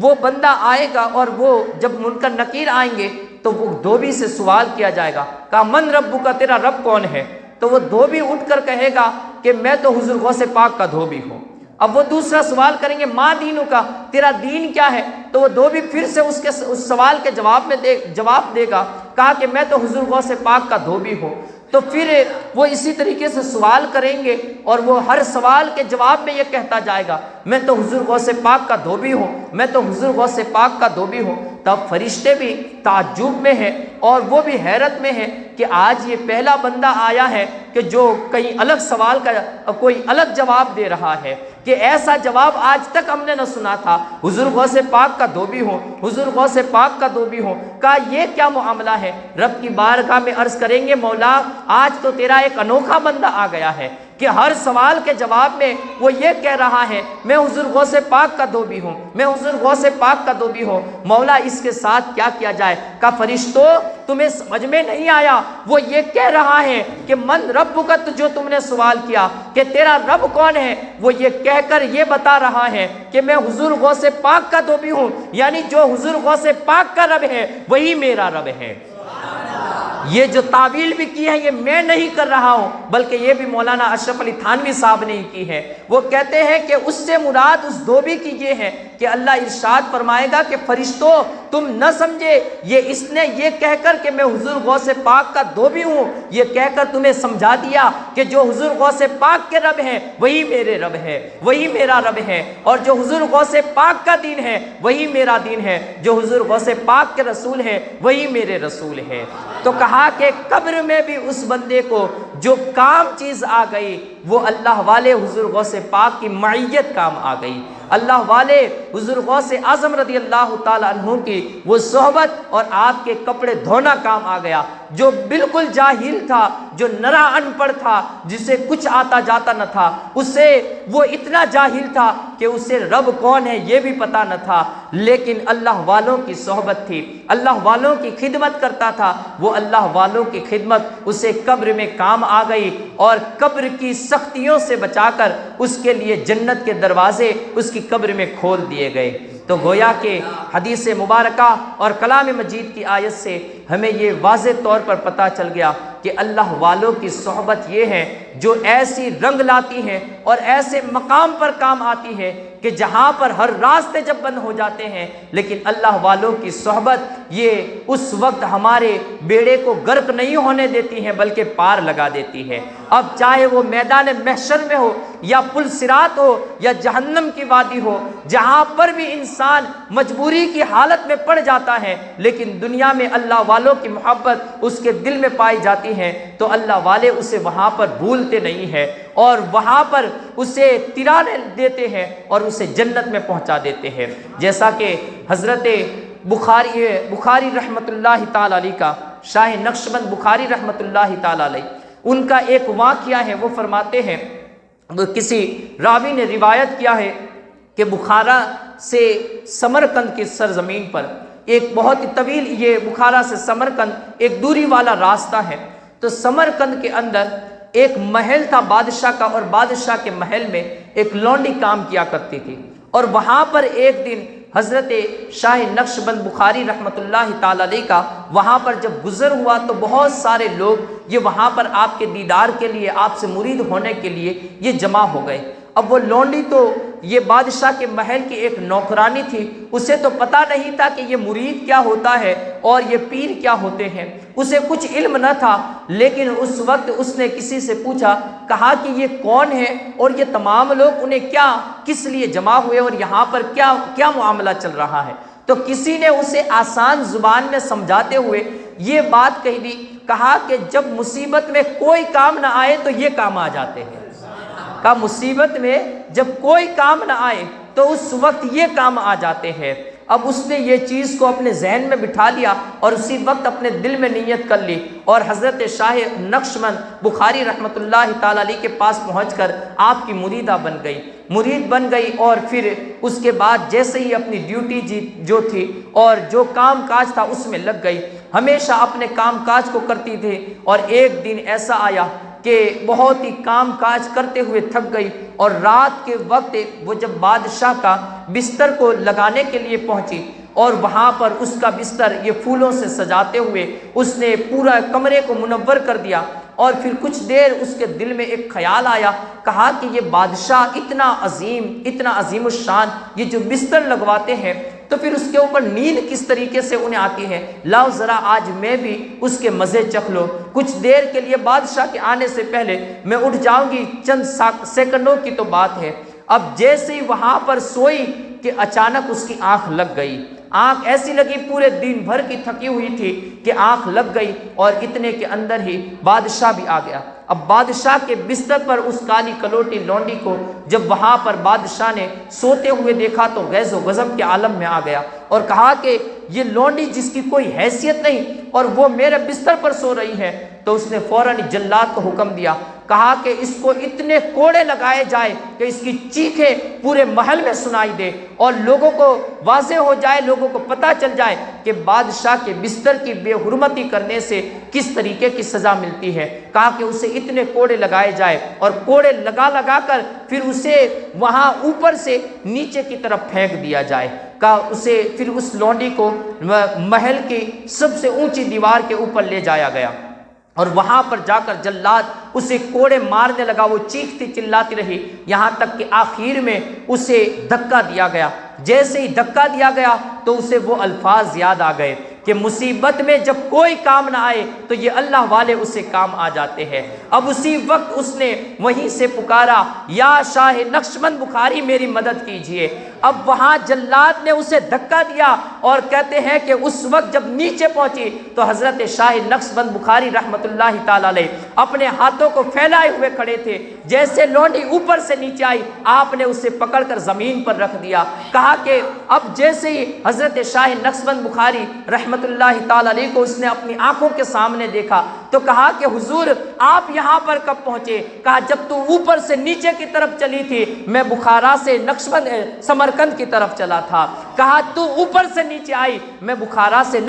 S3: وہ بندہ آئے گا، اور وہ جب منکر نکیر آئیں گے تو وہ دھوبی سے سوال کیا جائے گا، کہا من ربک کا، تیرا رب کون ہے؟ تو وہ دھوبی اٹھ کر کہے گا کہ میں تو حضور غوث پاک کا دھوبی ہوں۔ اب وہ دوسرا سوال کریں گے ما دینو کا، تیرا دین کیا ہے؟ تو وہ دھوبی پھر سے اس سوال کے جواب دے گا، کہا کہ میں تو حضور غوث پاک کا دھوبی ہوں۔ تو پھر وہ اسی طریقے سے سوال کریں گے، اور وہ ہر سوال کے جواب میں یہ کہتا جائے گا میں تو حضور غوث پاک کا دھوبی ہوں، میں تو حضور غوث پاک کا دھوبی ہوں۔ تب فرشتے بھی تعجب میں ہیں اور وہ بھی حیرت میں ہیں کہ آج یہ پہلا بندہ آیا ہے کہ جو کئی الگ سوال کا کوئی الگ جواب دے رہا ہے، کہ ایسا جواب آج تک ہم نے نہ سنا تھا، حضور غوث پاک کا دھوبی ہوں، حضور غوث پاک کا دھوبی ہوں۔ کہا یہ کیا معاملہ ہے؟ رب کی بارگاہ میں عرض کریں گے مولا آج تو تیرا ایک انوکھا بندہ آ گیا ہے کہ ہر سوال کے جواب میں وہ یہ کہہ رہا ہے میں حضور غوث پاک کا دھوبی ہوں، میں حضور غوث پاک کا دھوبی ہوں۔ مولا اس کے ساتھ کیا کیا جائے؟ کہا فرشتوں تمہیں سمجھ میں نہیں آیا، وہ یہ کہہ رہا ہے کہ من ربک، جو تم نے سوال کیا کہ تیرا رب کون ہے، وہ یہ کہہ کر یہ بتا رہا ہے کہ میں حضور غوث پاک کا دھوبی ہوں، یعنی جو حضور غوث پاک کا رب ہے وہی میرا رب ہے۔ یہ جو تعویل بھی کی ہے یہ میں نہیں کر رہا ہوں، بلکہ یہ بھی مولانا اشرف علی تھانوی صاحب نے کی ہے۔ وہ کہتے ہیں کہ اس سے مراد اس دھوبی کی یہ ہے کہ اللہ ارشاد فرمائے گا کہ فرشتوں تم نہ سمجھے، یہ اس نے یہ کہہ کر کہ میں حضور غوث پاک کا دھوبی ہوں، یہ کہہ کر تمہیں سمجھا دیا کہ جو حضور غوث پاک کے رب ہیں وہی میرے رب ہے، وہی میرا رب ہے، اور جو حضور غوث پاک کا دین ہے وہی میرا دین ہے، جو حضور غوث پاک کے رسول ہیں وہی میرے رسول ہے۔ تو کہا کہ قبر میں بھی اس بندے کو جو کام چیز آ گئی وہ اللہ والے حضور غوث پاک کی معیت کام آ گئی، اللہ والے حضور غوث اعظم رضی اللہ تعالیٰ عنہ کی وہ صحبت اور آپ کے کپڑے دھونا کام آ گیا۔ جو بالکل جاہل تھا، جو نرا ان پڑھ تھا، جسے کچھ آتا جاتا نہ تھا، اسے وہ اتنا جاہل تھا کہ اسے رب کون ہے یہ بھی پتہ نہ تھا، لیکن اللہ والوں کی صحبت تھی، اللہ والوں کی خدمت کرتا تھا، وہ اللہ والوں کی خدمت اسے قبر میں کام آ گئی، اور قبر کی سختیوں سے بچا کر اس کے لیے جنت کے دروازے اس کی قبر میں کھول دیے گئے۔ تو گویا کہ حدیث مبارکہ اور کلام مجید کی آیت سے ہمیں یہ واضح طور پر پتہ چل گیا کہ اللہ والوں کی صحبت یہ ہے جو ایسی رنگ لاتی ہے اور ایسے مقام پر کام آتی ہے کہ جہاں پر ہر راستے جب بند ہو جاتے ہیں، لیکن اللہ والوں کی صحبت یہ اس وقت ہمارے بیڑے کو غرق نہیں ہونے دیتی ہے بلکہ پار لگا دیتی ہے۔ اب چاہے وہ میدان محشر میں ہو یا پل صراط ہو یا جہنم کی وادی ہو، جہاں پر بھی انسان مجبوری کی حالت میں پڑ جاتا ہے لیکن دنیا میں اللہ والوں کی محبت اس کے دل میں پائی جاتی ہے، تو اللہ والے اسے وہاں پر بھولتے نہیں ہیں اور وہاں پر اسے ترانے دیتے ہیں اور اسے جنت میں پہنچا دیتے ہیں۔ جیسا کہ حضرت بخاری رحمۃ اللہ تعالیٰ علیہ کا، شاہ نقشبند بخاری رحمۃ اللہ تعالیٰ علیہ، ان کا ایک واقعہ ہے، وہ فرماتے ہیں، کسی راوی نے روایت کیا ہے کہ بخارا سے سمرقند کی سرزمین پر ایک بہت ہی طویل، یہ بخارا سے سمرقند ایک دوری والا راستہ ہے، تو سمرقند کے اندر ایک محل تھا بادشاہ کا، اور بادشاہ کے محل میں ایک لونڈی کام کیا کرتی تھی، اور وہاں پر ایک دن حضرت شاہ نقشبند بخاری رحمۃ اللہ تعالیٰ علیہ کا وہاں پر جب گزر ہوا تو بہت سارے لوگ یہ وہاں پر آپ کے دیدار کے لیے، آپ سے مرید ہونے کے لیے یہ جمع ہو گئے۔ اب وہ لونڈی تو یہ بادشاہ کے محل کی ایک نوکرانی تھی، اسے تو پتہ نہیں تھا کہ یہ مرید کیا ہوتا ہے اور یہ پیر کیا ہوتے ہیں، اسے کچھ علم نہ تھا، لیکن اس وقت اس نے کسی سے پوچھا، کہا کہ یہ کون ہے اور یہ تمام لوگ انہیں کس لیے جمع ہوئے اور یہاں پر کیا معاملہ چل رہا ہے؟ تو کسی نے اسے آسان زبان میں سمجھاتے ہوئے یہ بات کہی دی، کہا کہ جب مصیبت میں کوئی کام نہ آئے تو یہ کام آ جاتے ہیں، کہا مصیبت میں جب کوئی کام نہ آئے تو اس وقت یہ کام آ جاتے ہیں۔ اب اس نے یہ چیز کو اپنے ذہن میں بٹھا لیا اور اسی وقت اپنے دل میں نیت کر لی، اور حضرت شاہ نقشبند بخاری رحمۃ اللہ تعالیٰ علیہ کے پاس پہنچ کر آپ کی مرید بن گئی، اور پھر اس کے بعد جیسے ہی اپنی ڈیوٹی جو تھی اور جو کام کاج تھا اس میں لگ گئی، ہمیشہ اپنے کام کاج کو کرتی تھی، اور ایک دن ایسا آیا کہ بہت ہی کام کاج کرتے ہوئے تھک گئی، اور رات کے وقت وہ جب بادشاہ کا بستر کو لگانے کے لیے پہنچی اور وہاں پر اس کا بستر یہ پھولوں سے سجاتے ہوئے اس نے پورا کمرے کو منور کر دیا، اور پھر کچھ دیر اس کے دل میں ایک خیال آیا، کہا کہ یہ بادشاہ اتنا عظیم الشان یہ جو بستر لگواتے ہیں، تو پھر اس کے اوپر نیند کس طریقے سے انہیں آتی ہے، لاؤ ذرا آج میں بھی اس کے مزے چکھ لو، کچھ دیر کے لیے بادشاہ کے آنے سے پہلے میں اٹھ جاؤں گی، چند سیکنڈوں کی تو بات ہے۔ اب جیسے ہی وہاں پر سوئی کہ اچانک اس کی آنکھ لگ گئی، آنکھ ایسی لگی، پورے دن بھر کی تھکی ہوئی تھی کہ آنکھ لگ گئی، اور اتنے کے اندر ہی بادشاہ بھی آ گیا۔ اب بادشاہ کے بستر پر اس کالی کلوٹی لونڈی کو جب وہاں پر بادشاہ نے سوتے ہوئے دیکھا تو غیظ و غضب کے عالم میں آ گیا، اور کہا کہ یہ لونڈی جس کی کوئی حیثیت نہیں اور وہ میرے بستر پر سو رہی ہے، تو اس نے فوراً جلاد کو حکم دیا، کہا کہ اس کو اتنے کوڑے لگائے جائے کہ اس کی چیخیں پورے محل میں سنائی دے اور لوگوں کو واضح ہو جائے، لوگوں کو پتہ چل جائے کہ بادشاہ کے بستر کی بے حرمتی کرنے سے کس طریقے کی سزا ملتی ہے۔ کہا کہ اسے اتنے کوڑے لگائے جائے، اور کوڑے لگا کر پھر اسے وہاں اوپر سے نیچے کی طرف پھینک دیا جائے۔ کہا اسے پھر اس لونڈی کو محل کی سب سے اونچی دیوار کے اوپر لے جایا گیا، اور وہاں پر جا کر جلاد اسے کوڑے مارنے لگا، وہ چیختی چلاتی رہی، یہاں تک کہ آخر میں اسے دھکا دیا گیا۔ جیسے ہی دھکا دیا گیا تو اسے وہ الفاظ یاد آ گئے کہ مصیبت میں جب کوئی کام نہ آئے تو یہ اللہ والے اسے کام آ جاتے ہیں۔ اب اسی وقت اس نے وہیں سے پکارا، یا شاہ نقشبند بخاری میری مدد کیجئے۔ اب وہاں جلاد نے اسے دھکا دیا، اور کہتے ہیں کہ اس وقت جب نیچے پہنچی تو حضرت شاہ نقشبند بخاری رحمۃ اللہ تعالی علیہ اپنے ہاتھوں کو پھیلائے ہوئے کھڑے تھے، جیسے لونڈی اوپر سے نیچے آئی آپ نے اسے پکڑ کر زمین پر رکھ دیا۔ کہا کہ اب جیسے ہی حضرت شاہ نقشبند بخاری رحمۃ اللہ تعالی علیہ کو اس نے اپنی آنکھوں کے سامنے دیکھا تو کہا کہ حضور آپ یہاں پر کب پہنچے؟ کہا جب تو اوپر سے نیچے کی طرف چلی تھی میں بخارا سے سمرقند کی طرف چلا تھا۔ کہا تو اوپر سے نیچے آئی میں بخارا سے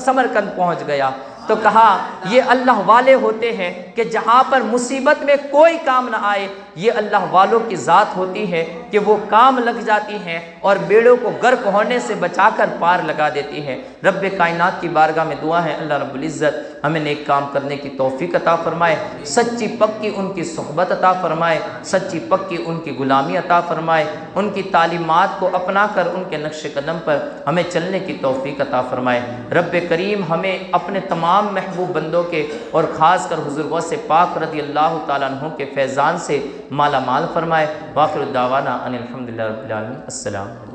S3: سمرقند پہنچ گیا۔ تو کہا یہ اللہ والے ہوتے ہیں کہ جہاں پر مصیبت میں کوئی کام نہ آئے، یہ اللہ والوں کی ذات ہوتی ہے کہ وہ کام لگ جاتی ہیں اور بیڑوں کو غرق ہونے سے بچا کر پار لگا دیتی ہے۔ رب کائنات کی بارگاہ میں دعا ہے اللہ رب العزت ہمیں نیک کام کرنے کی توفیق عطا فرمائے، سچی پکی ان کی صحبت عطا فرمائے، سچی پکی ان کی غلامی عطا فرمائے، ان کی تعلیمات کو اپنا کر ان کے نقش قدم پر ہمیں چلنے کی توفیق عطا فرمائے۔ رب کریم ہمیں اپنے تمام محبوب بندوں کے اور خاص کر حضور غوث پاک رضی اللہ تعالیٰ عنہ کے فیضان سے مالا مال فرمائے۔ وآخر الدعوانا ان الحمدللہ رب العالمین۔ السلام علیکم۔